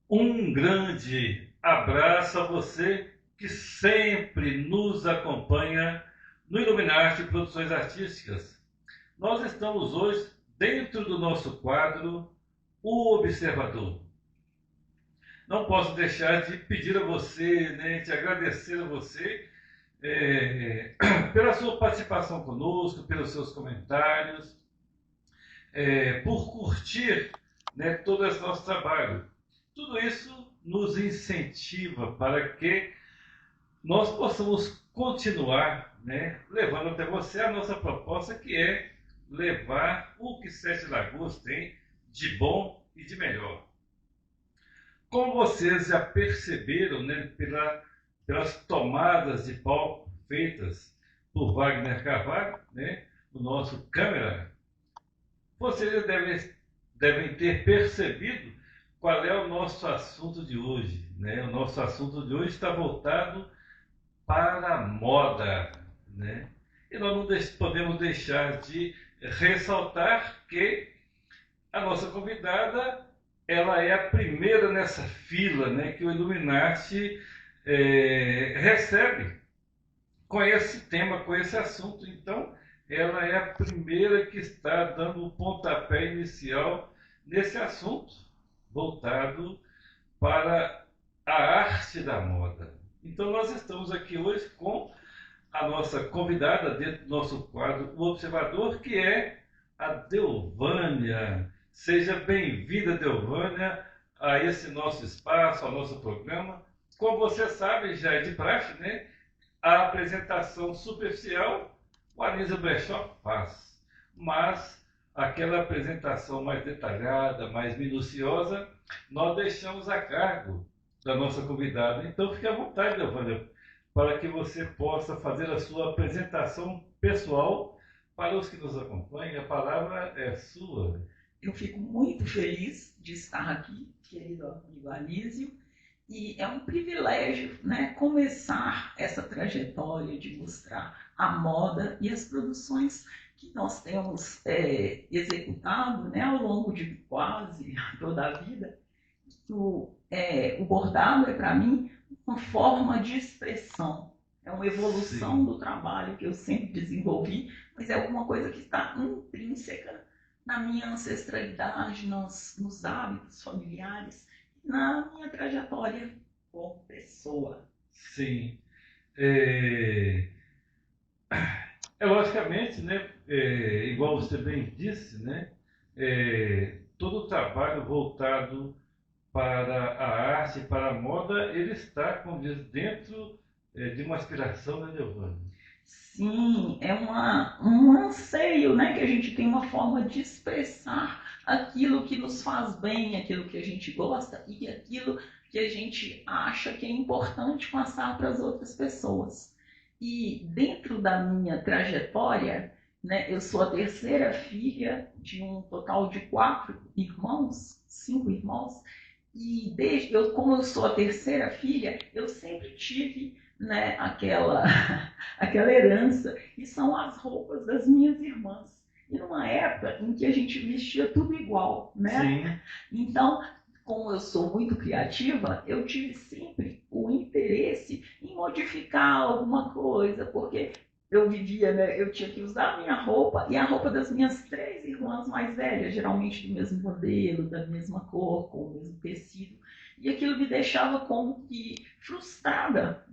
Um grande abraço a você que sempre nos acompanha no Iluminarte Produções Artísticas. Nós estamos hoje dentro do nosso quadro O Observador. Não posso deixar de pedir a você, de agradecer a você pela sua participação conosco, pelos seus comentários, por curtir todo esse nosso trabalho. Tudo isso nos incentiva para que nós possamos continuar levando até você a nossa proposta, que é levar o que Sete Lagoas tem de bom e de melhor. Como vocês já perceberam, pelas tomadas de palco feitas por Wagner Carvalho, o nosso câmera, vocês já devem ter percebido qual é o nosso assunto de hoje. O nosso assunto de hoje está voltado para a moda. E nós não podemos deixar de ressaltar que a nossa convidada, ela é a primeira nessa fila que o Illuminati recebe com esse tema, com esse assunto. Então, ela é a primeira que está dando o pontapé inicial nesse assunto voltado para a arte da moda. Então, nós estamos aqui hoje com a nossa convidada dentro do nosso quadro O Observador, que é a Delvânia. Seja bem-vinda, Delvânia, a esse nosso espaço, ao nosso programa. Como você sabe, já é de praxe, a apresentação superficial o Anísio Brechó faz, mas aquela apresentação mais detalhada, mais minuciosa, nós deixamos a cargo da nossa convidada. Então, fique à vontade, Delvânia, para que você possa fazer a sua apresentação pessoal para os que nos acompanham. A palavra é sua. Eu fico muito feliz de estar aqui, querido amigo Anísio, e é um privilégio começar essa trajetória de mostrar a moda e as produções que nós temos executado ao longo de quase toda a vida. O bordado é, para mim, uma forma de expressão, é uma evolução do trabalho que eu sempre desenvolvi, mas é alguma coisa que está intrínseca na minha ancestralidade, nos hábitos familiares, na minha trajetória como pessoa. Sim. Logicamente, igual você bem disse, todo o trabalho voltado para a arte, para a moda, ele está, como diz, dentro de uma aspiração da Delvânia. Sim, é um anseio, que a gente tem uma forma de expressar aquilo que nos faz bem, aquilo que a gente gosta e aquilo que a gente acha que é importante passar para as outras pessoas. E dentro da minha trajetória, eu sou a terceira filha de um total de 5 irmãos, e como eu sou a terceira filha, eu sempre tive aquela herança, e são as roupas das minhas irmãs. E numa época em que a gente vestia tudo igual, Sim. Então, como eu sou muito criativa, eu tive sempre o interesse em modificar alguma coisa, porque eu vivia, eu tinha que usar a minha roupa e a roupa das minhas 3 irmãs mais velhas, geralmente do mesmo modelo, da mesma cor, com o mesmo tecido. E aquilo me deixava como que frustrada,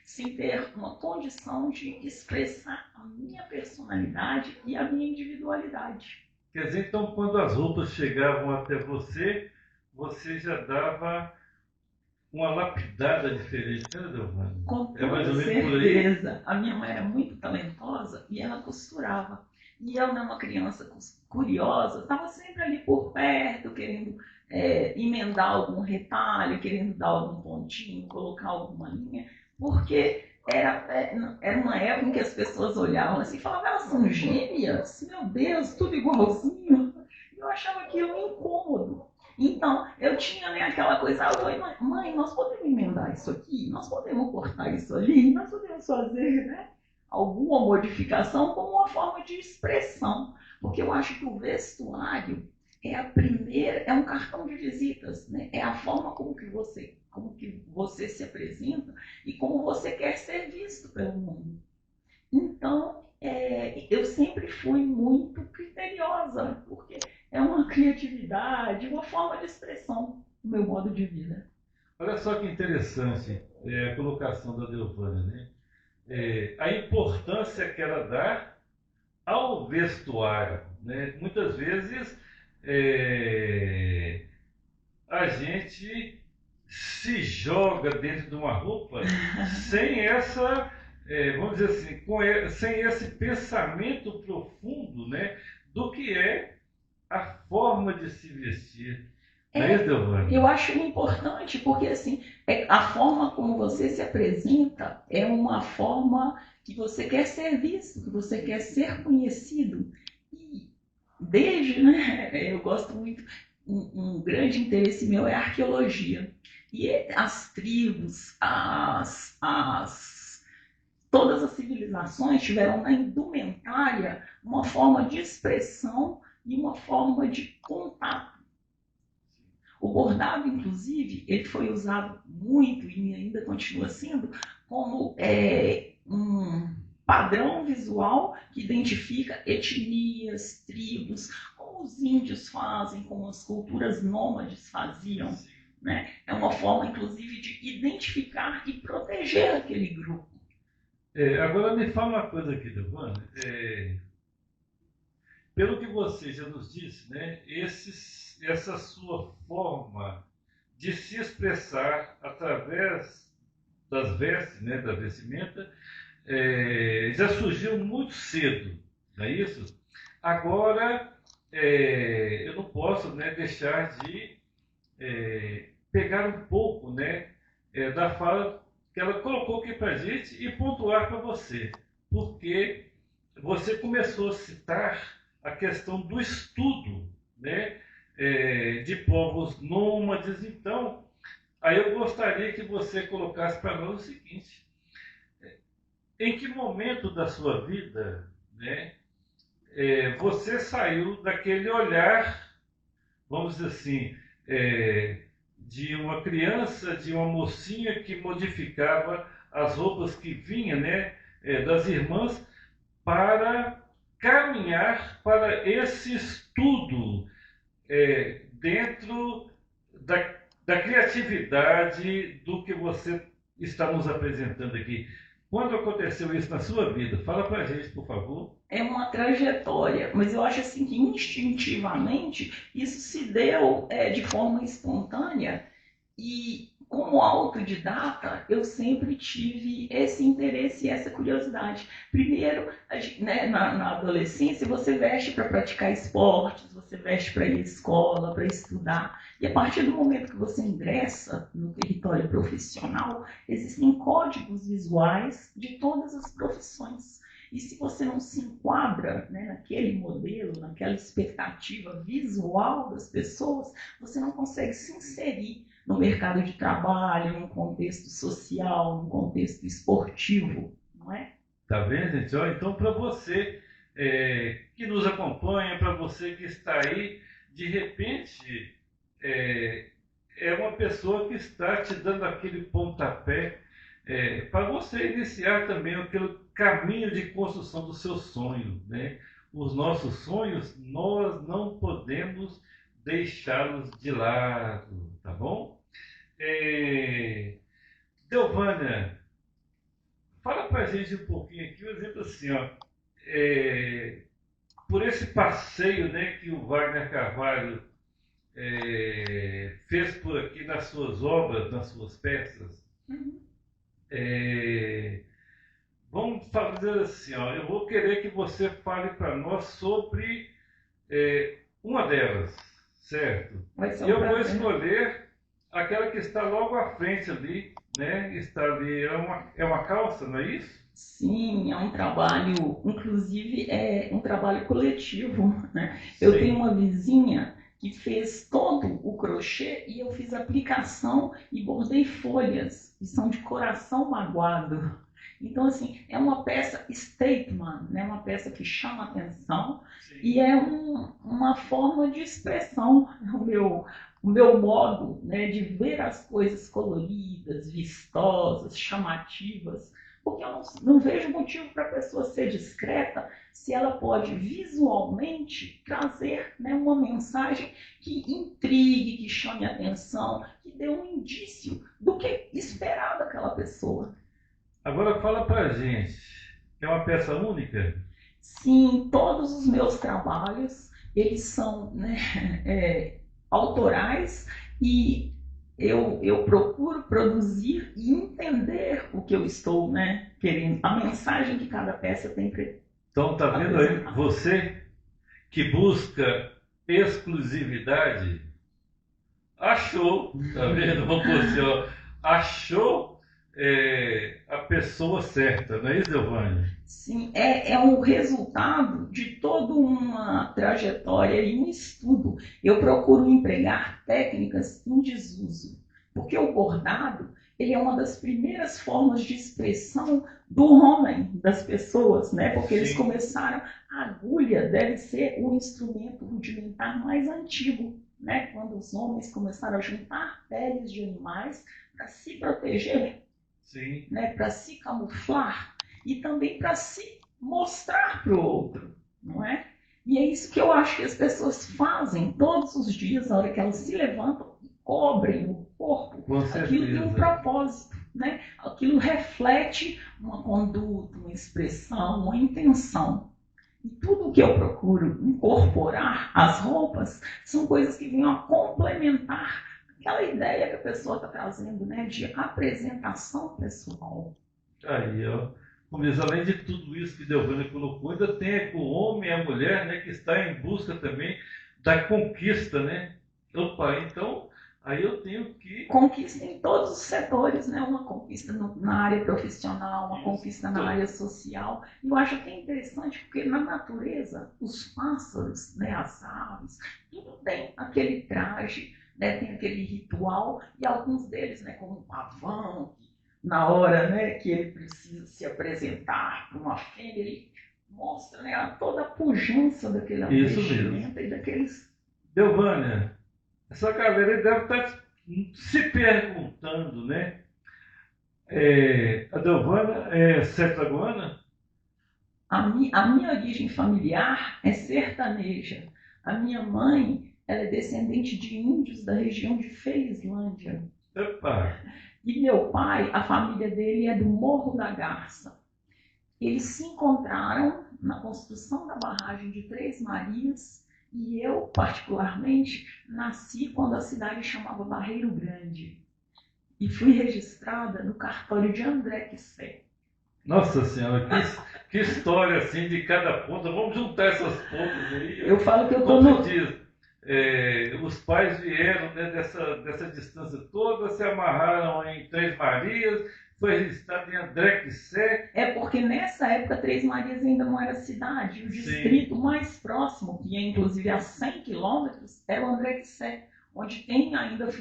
sem ter uma condição de expressar a minha personalidade e a minha individualidade. Quer dizer, então, quando as roupas chegavam até você, você já dava uma lapidada diferente, né, Delvânia? Com toda certeza. A minha mãe era muito talentosa e ela costurava. E eu, uma criança curiosa, estava sempre ali por perto, querendo emendar algum retalho, querendo dar algum pontinho, colocar alguma linha, porque era uma época em que as pessoas olhavam assim e falavam, elas são gêmeas? Meu Deus, tudo igualzinho. Eu achava aquilo incômodo. Então, eu tinha aquela coisa, eu falei, mãe, nós podemos emendar isso aqui? Nós podemos cortar isso ali? Nós podemos fazer alguma modificação como uma forma de expressão. Porque eu acho que o vestuário é a primeira, é um cartão de visitas, né? É a forma como que você se apresenta e como você quer ser visto pelo mundo. Então, eu sempre fui muito criteriosa, porque é uma criatividade, uma forma de expressão do meu modo de vida. Olha só que interessante a colocação da Delvânia, né? A importância que ela dá ao vestuário, né? Muitas vezes é, a gente se joga dentro de uma roupa sem essa, vamos dizer assim, sem esse pensamento profundo, né, do que é a forma de se vestir. Não é isso, Eu Delvânia? acho importante porque assim, a forma como você se apresenta é uma forma que você quer ser visto, que você quer ser conhecido. E desde, né, eu gosto muito, um grande interesse meu é a arqueologia. E as tribos, todas as civilizações tiveram na indumentária uma forma de expressão e uma forma de contato. O bordado, inclusive, ele foi usado muito e ainda continua sendo como um padrão visual que identifica etnias, tribos, como os índios fazem, como as culturas nômades faziam. Né? É uma forma, inclusive, de identificar e proteger aquele grupo. Agora me fala uma coisa aqui, Delvânia. Pelo que você já nos disse, né, essa sua forma de se expressar através das vestes, né, da vestimenta, já surgiu muito cedo, não é isso? Agora, eu não posso, né, deixar de pegar um pouco, né, da fala que ela colocou aqui para a gente e pontuar para você, porque você começou a citar a questão do estudo, né, de povos nômades. Então, aí eu gostaria que você colocasse para nós o seguinte: em que momento da sua vida, né, você saiu daquele olhar, vamos dizer assim, de uma criança, de uma mocinha que modificava as roupas que vinha, né, das irmãs, para caminhar para esse estudo dentro da criatividade do que você está nos apresentando aqui? Quando aconteceu isso na sua vida? Fala para a gente, por favor. É uma trajetória, mas eu acho assim que instintivamente isso se deu de forma espontânea e como autodidata eu sempre tive esse interesse e essa curiosidade. Primeiro, né, na adolescência você veste para praticar esportes, você veste para ir à escola, para estudar. E a partir do momento que você ingressa no território profissional, existem códigos visuais de todas as profissões. E se você não se enquadra, né, naquele modelo, naquela expectativa visual das pessoas, você não consegue se inserir no mercado de trabalho, num contexto social, num contexto esportivo, não é? Tá vendo, gente? Ó, então, para você que nos acompanha, para você que está aí, de repente é uma pessoa que está te dando aquele pontapé para você iniciar também aquele caminho de construção do seu sonho, né? Os nossos sonhos, nós não podemos deixá-los de lado, tá bom? Delvânia, fala pra gente um pouquinho aqui, um exemplo assim, ó, é, por esse passeio, né, que o Wagner Carvalho fez por aqui nas suas obras, nas suas peças. Uhum. é, Vamos fazer assim, ó, eu vou querer que você fale para nós sobre uma delas, certo? Vai ser E um eu vou prazer. escolher aquela que está logo à frente ali, né? Está ali, é uma calça, não é isso? Sim, é um trabalho, inclusive é um trabalho coletivo, né? Eu tenho Sim. uma vizinha que fez todo o crochê e eu fiz aplicação e bordei folhas, que são de coração magoado. Então, assim, é uma peça statement, né? Uma peça que chama atenção Sim. e é uma forma de expressão. O meu modo, né, de ver as coisas coloridas, vistosas, chamativas, porque eu não vejo motivo para a pessoa ser discreta se ela pode visualmente trazer, né, uma mensagem que intrigue, que chame atenção, que dê um indício do que esperar daquela pessoa. Agora fala pra gente, é uma peça única? Sim, todos os meus trabalhos, eles são, né, autorais e eu procuro produzir e entender o que eu estou, né, querendo, a mensagem que cada peça tem para Então tá vendo aí, apresentar. você que busca exclusividade, achou, tá vendo? Vamos por assim, ó, achou a pessoa certa, não é isso, Giovanni? Sim, é um resultado de toda uma trajetória e um estudo. Eu procuro empregar técnicas em desuso, porque o bordado ele é uma das primeiras formas de expressão do homem, das pessoas, né? Porque eles Sim. começaram, a agulha deve ser o instrumento rudimentar mais antigo, né? Quando os homens começaram a juntar peles de animais para se proteger, Sim. né? Para se camuflar e também para se mostrar para o outro, não é? E é isso que eu acho que as pessoas fazem todos os dias, na hora que elas se levantam e cobrem o corpo. Com Aquilo tem um certeza. propósito, né? Aquilo reflete uma conduta, uma expressão, uma intenção. E tudo que eu procuro incorporar às roupas são coisas que venham a complementar aquela ideia que a pessoa está trazendo, né? De apresentação pessoal. Aí, ó. Como diz, além de tudo isso que Delvânia colocou, ainda tem o homem e a mulher, né, que está em busca também da conquista, né? Opa, então aí eu tenho que. Conquista em todos os setores, né? Uma conquista na área profissional, uma Isso. conquista na área social. E eu acho até interessante porque na natureza, os pássaros, né, as aves, tudo tem aquele traje, né, tem aquele ritual, e alguns deles, né, como o pavão, na hora, né, que ele precisa se apresentar para uma fêmea, ele mostra, né, toda a pujança daquela Isso mesmo. vestimenta e daqueles. Delvânia, essa galera deve estar se perguntando, né? A Delvânia é sertaguana? A minha origem familiar é sertaneja. A minha mãe, ela é descendente de índios da região de Felizlândia. Opa! E meu pai, a família dele é do Morro da Garça. Eles se encontraram na construção da barragem de Três Marias e eu, particularmente, nasci quando a cidade chamava Barreiro Grande. E fui registrada no cartório de André Quissé. Nossa Senhora, que história assim de cada ponta. Vamos juntar essas pontas aí. Eu falo que eu tô Como no. se diz, os pais vieram, né, dessa distância toda, se amarraram em Três Marias, foi registrado em André Quissé. É porque nessa época Três Marias ainda não era cidade. O distrito mais próximo, que é inclusive a 100 quilômetros, era o André Quissé, onde ainda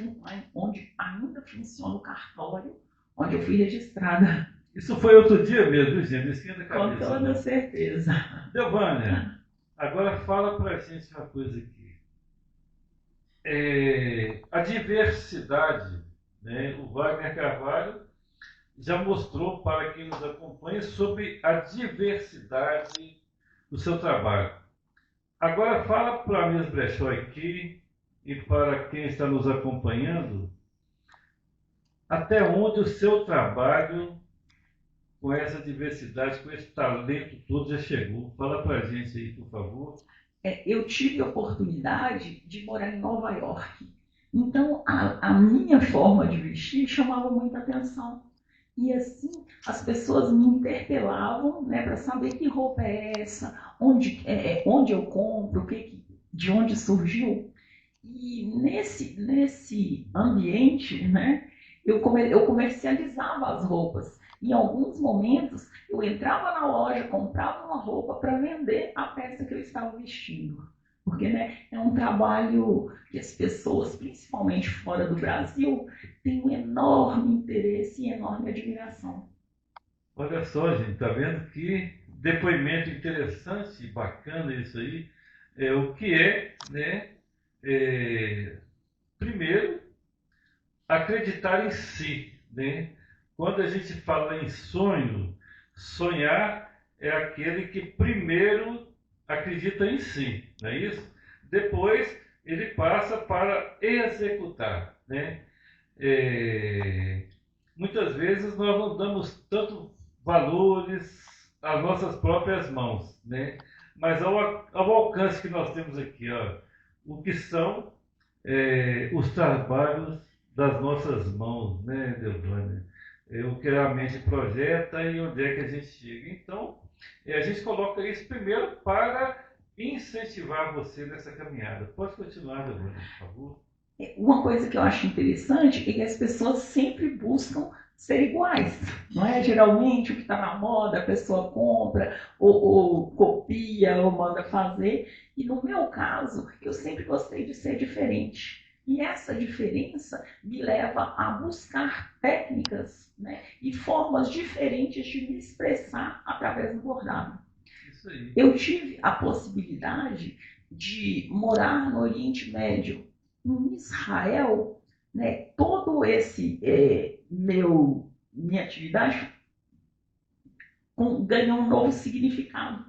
funciona o cartório, onde eu fui registrada. Isso foi outro dia mesmo, gente? Esquenta a cabeça. Com toda certeza. Delvânia, agora fala pra gente uma coisa aqui. A diversidade, né? O Wagner Carvalho já mostrou para quem nos acompanha sobre a diversidade do seu trabalho. Agora fala para a Miss Brechó aqui e para quem está nos acompanhando até onde o seu trabalho com essa diversidade, com esse talento todo já chegou. Fala para a gente aí, por favor. Eu tive a oportunidade de morar em Nova York. Então, a minha forma de vestir chamava muita atenção. E assim, as pessoas me interpelavam, né, para saber que roupa é essa, onde eu compro, de onde surgiu. E nesse ambiente, né, eu comercializava as roupas. Em alguns momentos, eu entrava na loja, comprava uma roupa para vender a peça que eu estava vestindo. Porque, né, é um trabalho que as pessoas, principalmente fora do Brasil, têm um enorme interesse e enorme admiração. Olha só, gente, tá vendo que depoimento interessante e bacana isso aí. O que é, né? É, primeiro, acreditar em si, né? Quando a gente fala em sonho, sonhar é aquele que primeiro acredita em si, não é isso? Depois ele passa para executar, né? É, muitas vezes nós não damos tanto valores às nossas próprias mãos, né? Mas ao alcance que nós temos aqui, ó, o que são os trabalhos das nossas mãos, né, Delvânia? O que a mente projeta e onde é que a gente chega. Então, a gente coloca isso primeiro para incentivar você nessa caminhada. Pode continuar, Delvânia, por favor. Uma coisa que eu acho interessante é que as pessoas sempre buscam ser iguais, não é? Geralmente o que está na moda a pessoa compra, ou copia, ou manda fazer. E no meu caso, eu sempre gostei de ser diferente. E essa diferença me leva a buscar técnicas, né, e formas diferentes de me expressar através do bordado. Isso aí. Eu tive a possibilidade de morar no Oriente Médio, em Israel, né, todo esse minha atividade ganhou um novo significado,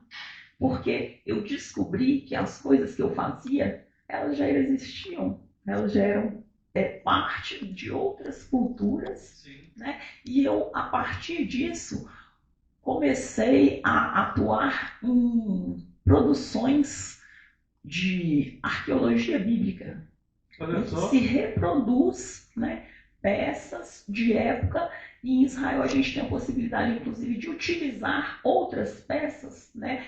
porque eu descobri que as coisas que eu fazia, elas já existiam, elas já eram parte de outras culturas, né? E eu, a partir disso, comecei a atuar em produções de arqueologia bíblica. Olha só. Se reproduz, né, peças de época, e em Israel a gente tem a possibilidade, inclusive, de utilizar outras peças, né,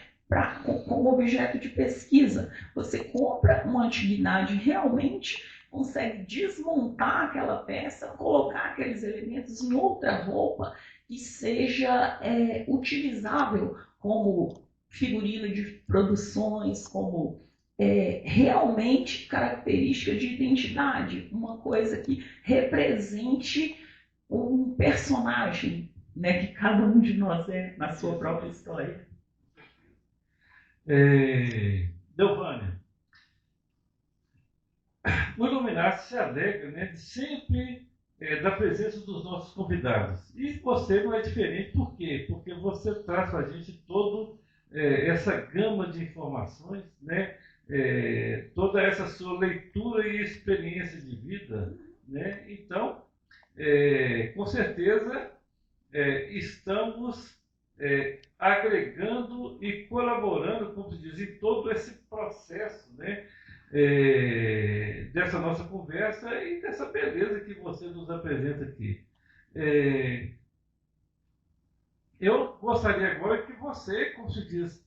como objeto de pesquisa. Você compra uma antiguidade, realmente consegue desmontar aquela peça, colocar aqueles elementos em outra roupa que seja utilizável como figurino de produções, como realmente característica de identidade, uma coisa que represente um personagem, né, que cada um de nós é na sua própria história. Delvânia, o Iluminar se alegra, né, de sempre da presença dos nossos convidados. E você não é diferente, por quê? Porque você traz para a gente toda essa gama de informações, né? Toda essa sua leitura e experiência de vida, né? Então, com certeza, estamos agregando e colaborando, como se diz, em todo esse processo, né? Dessa nossa conversa e dessa beleza que você nos apresenta aqui. Eu gostaria agora que você, como se diz,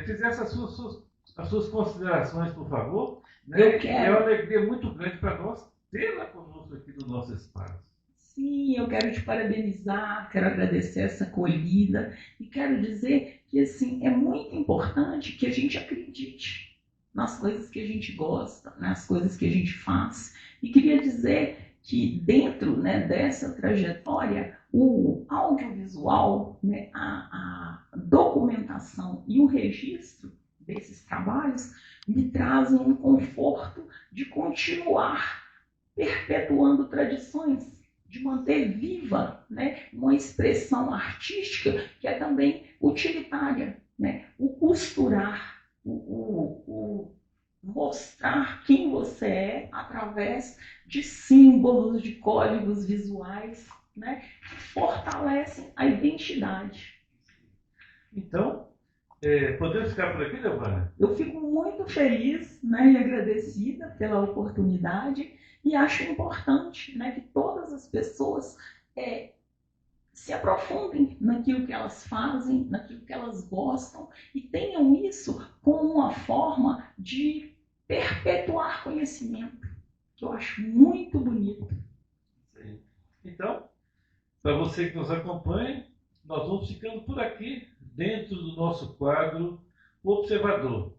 fizesse as suas considerações, por favor. Né? Eu quero. É uma alegria muito grande para nós tê-la conosco aqui no nosso espaço. Sim, eu quero te parabenizar, quero agradecer essa acolhida e quero dizer que assim, é muito importante que a gente acredite nas coisas que a gente gosta, nas coisas que a gente faz. E queria dizer que dentro, né, dessa trajetória, o audiovisual, né, a documentação e o registro desses trabalhos me trazem um conforto de continuar perpetuando tradições, de manter viva, né, uma expressão artística que é também utilitária, né? O costurar, o mostrar quem você é através de símbolos, de códigos visuais, né, que fortalecem a identidade. Então, podemos ficar por aqui, Delvânia? Eu fico muito feliz, né, e agradecida pela oportunidade e acho importante, né, que todas as pessoas se aprofundem naquilo que elas fazem, naquilo que elas gostam e tenham isso como uma forma de perpetuar conhecimento, que eu acho muito bonito. Sim. Então, para você que nos acompanha, nós vamos ficando por aqui, dentro do nosso quadro O Observador.